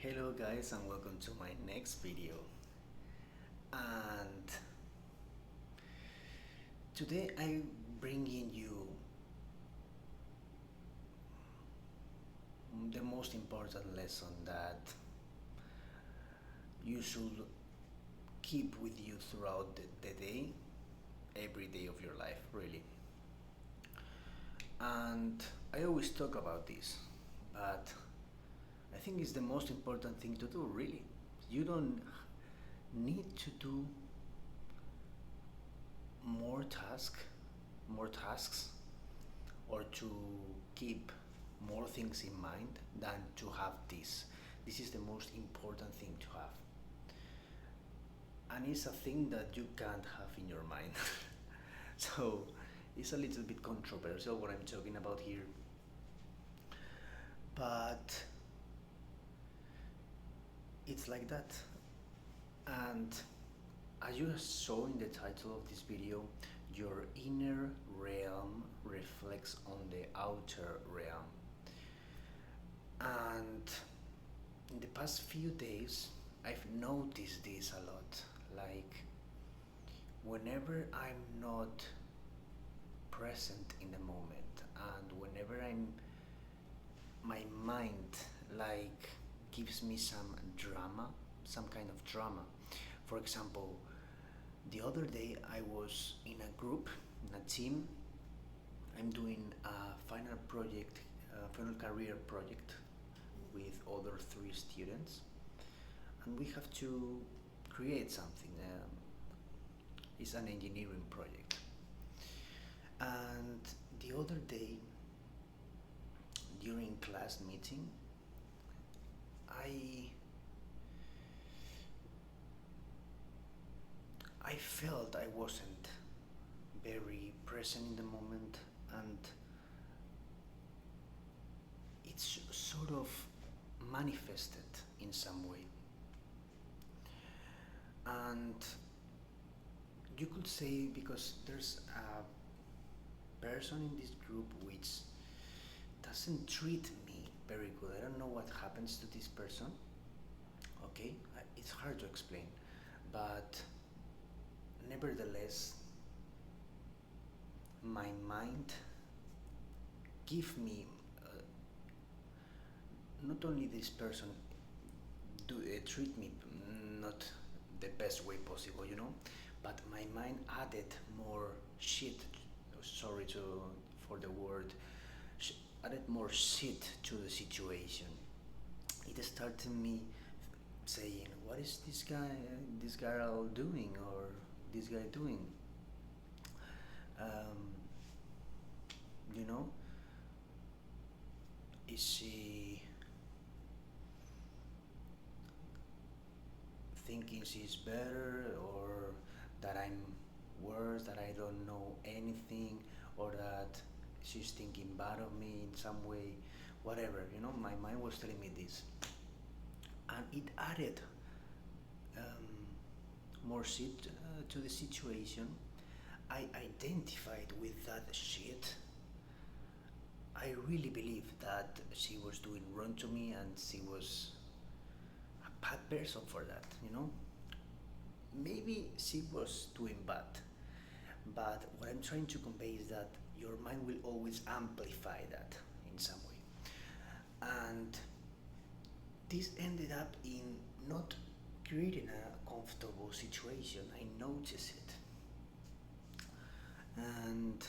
Hello guys and welcome to my next video. And today I bringing you the most important lesson that you should keep with you throughout the day, every day of your life, really. And I always talk about this, but I think it's the most important thing to do, really. You don't need to do more task, more tasks, or to keep more things in mind than to have this. This is the most important thing to have. And it's a thing that you can't have in your mind. So it's a little bit controversial what I'm talking about here. But it's like that. And as you saw in the title of this video, your inner realm reflects on the outer realm. And in the past few days, I've noticed this a lot. Like, whenever I'm not present in the moment, and whenever my mind like gives me some drama, some kind of drama. For example, the other day I was in a group, in a team. I'm doing a final project, a final career project with other three students, and we have to create something. It's an engineering project. And the other day, during class meeting, I I felt I wasn't very present in the moment, and it's sort of manifested in some way. And you could say because there's a person in this group which doesn't treat me very good. I don't know what happens to this person. Okay, it's hard to explain, but nevertheless, my mind give me not only this person treat me not the best way possible, but my mind added more shit. Sorry to for the word. Added more shit to the situation. It started me saying, "What is this girl doing, or this guy doing?" Um, you know, is she thinking she's better, or that I'm worse, that I don't know anything, or that she's thinking bad of me in some way? Whatever, my mind was telling me this, and it added more shit to the situation. I identified with that shit. I really believe that she was doing wrong to me, and she was a bad person for that, Maybe she was doing bad, but what I'm trying to convey is that your mind will always amplify that in some way. And this ended up in not creating a comfortable situation. I noticed it. And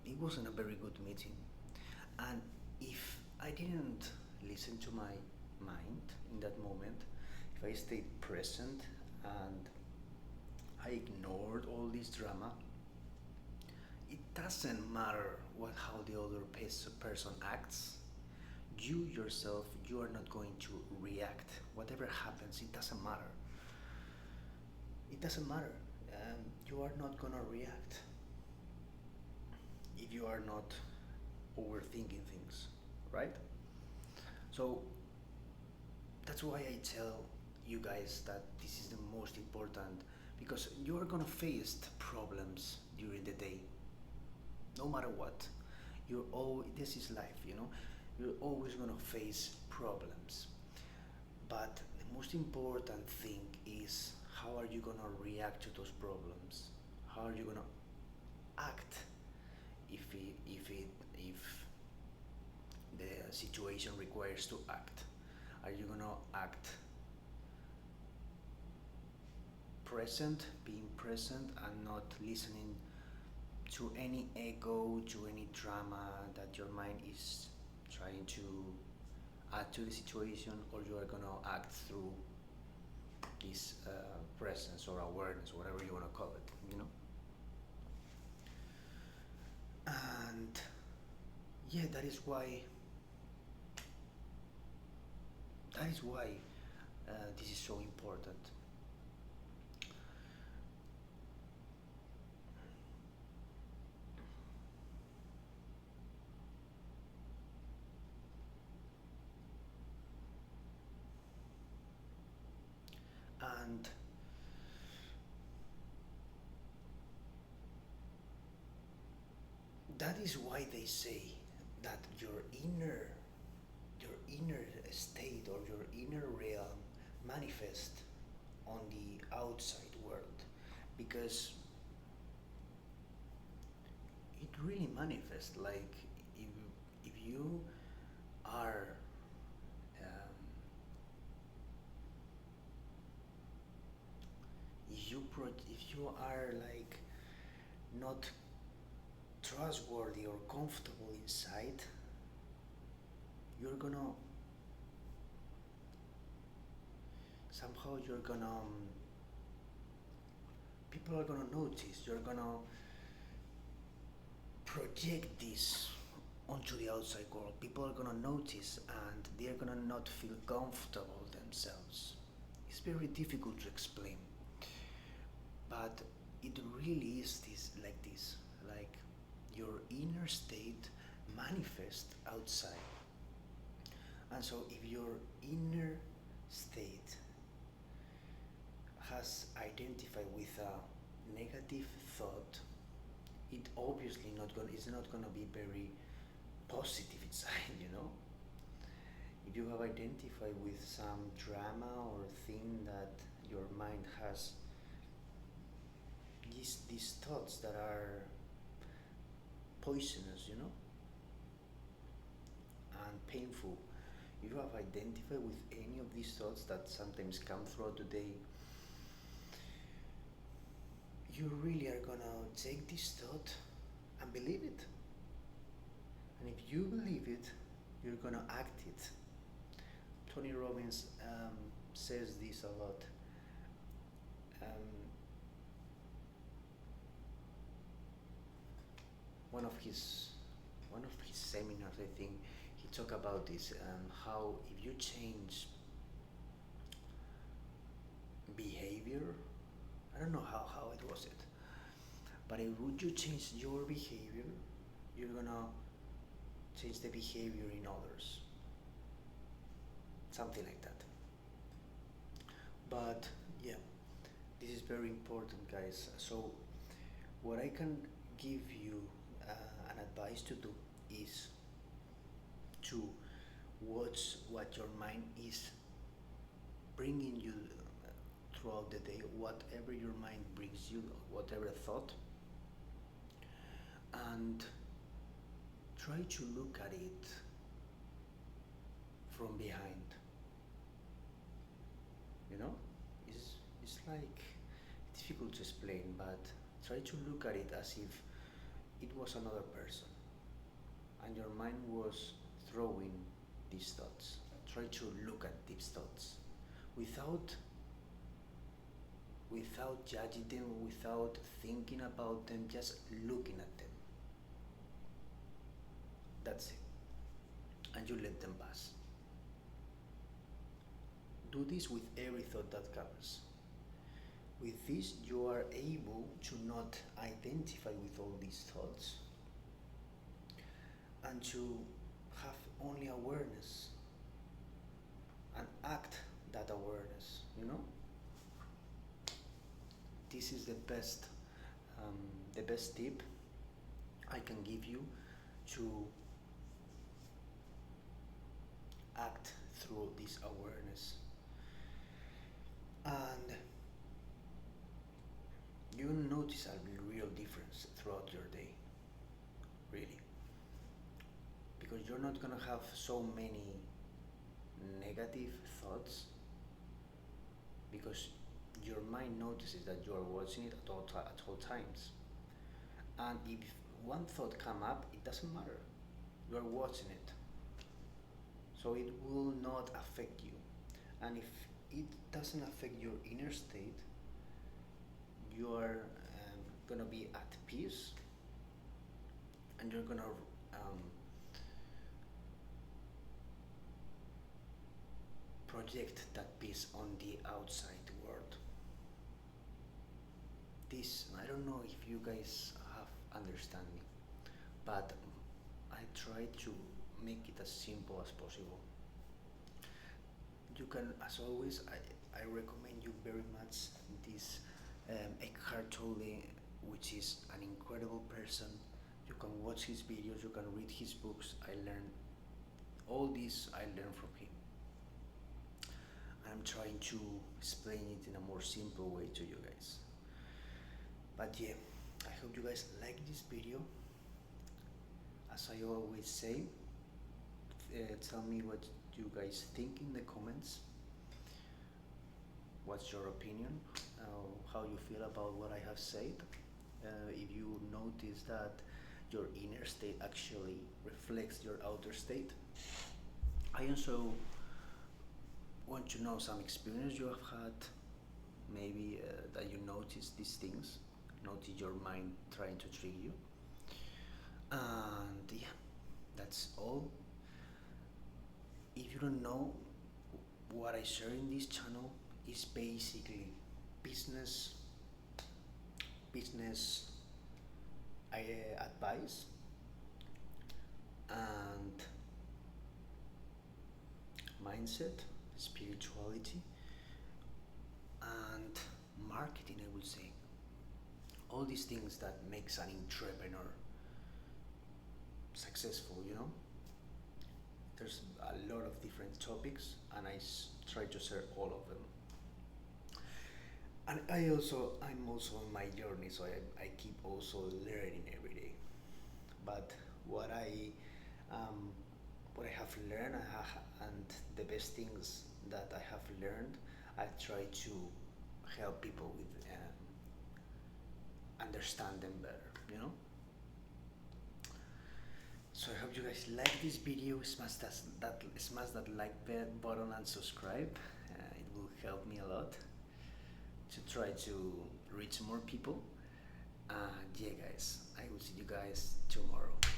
it wasn't a very good meeting. And if I didn't listen to my mind in that moment, if I stayed present and I ignored all this drama, it doesn't matter how the other person acts. You yourself, you are not going to react. Whatever happens, it doesn't matter. It doesn't matter. You are not gonna react if you are not overthinking things, right? So that's why I tell you guys that this is the most important, because you are gonna face problems during the day, no matter what. This is life, You're always gonna face problems. But the most important thing is how are you gonna react to those problems? How are you gonna act if the situation requires to act? Are you gonna act present, being present, and not listening to any ego, to any drama that your mind is trying to add to the situation, or you are gonna act through this presence or awareness, whatever you want to call it, you know? And yeah, that is why this is so important. And that is why they say that your inner state or your inner realm manifest on the outside world, because it really manifests. Like if if you are um, if you are like not trustworthy or comfortable inside, you're gonna you're gonna people are gonna notice. You're gonna project this onto the outside world. People are gonna notice, and they're gonna not feel comfortable themselves. It's very difficult to explain, but it really is this, like your inner state manifest outside. And so if your inner state has identified with a negative thought, it obviously not going it's not going to be very positive inside, you know. If you have identified with some drama or thing that your mind has these thoughts that are poisonous, you know, and painful, if you have identified with any of these thoughts that sometimes come throughout the day, you really are gonna take this thought and believe it. And if you believe it, you're gonna act it. Tony Robbins says this a lot. Um, one of his one of his seminars, I think, he talked about this. How if you change behavior, I don't know how it was it, but if would you change your behavior, you're gonna change the behavior in others, something like that. But yeah, this is very important, guys. So what I can give you an advice to do is to watch what your mind is bringing you throughout the day, whatever your mind brings you, whatever thought, and try to look at it from behind. You know, it's like difficult to explain, but try to look at it as if it was another person, and your mind was throwing these thoughts. Try to look at these thoughts without judging them, without thinking about them, just looking at them. That's it. And you let them pass. Do this with every thought that comes. With this, you are able to not identify with all these thoughts and to have only awareness and act that awareness, you know? This is the best tip I can give you to act through this awareness notice a real difference throughout your day, really, because you're not gonna have so many negative thoughts because your mind notices that you are watching it at all times. And if one thought come up, it doesn't matter. You are watching it, so it will not affect you. And if it doesn't affect your inner state, you are gonna be at peace, and you're gonna um, project that peace on the outside world. This, I don't know if you guys have understand me, but I try to make it as simple as possible. You can, as always, I recommend you very much this Eckhart Tolle, which is an incredible person. You can watch his videos, you can read his books. I learned all this, I learned from him. I'm trying to explain it in a more simple way to you guys. But yeah, I hope you guys like this video. As I always say, tell me what you guys think in the comments. What's your opinion? How you feel about what I have said? If you notice that your inner state actually reflects your outer state. I also want to know some experience you have had, maybe that you notice these things, notice your mind trying to trick you. And yeah, that's all. If you don't know, what I share in this channel is basically business business advice and mindset, spirituality, and marketing, I would say. All these things that makes an entrepreneur successful, you know. There's a lot of different topics, and try to share all of them. And I'm also on my journey, so I keep also learning every day. But what I um, what I have learned, and the best things that I have learned, I try to help people with understand them better, you know. So I hope you guys like this video. Smash that like button and subscribe. It will help me a lot to try to reach more people. And yeah, guys, I will see you guys tomorrow.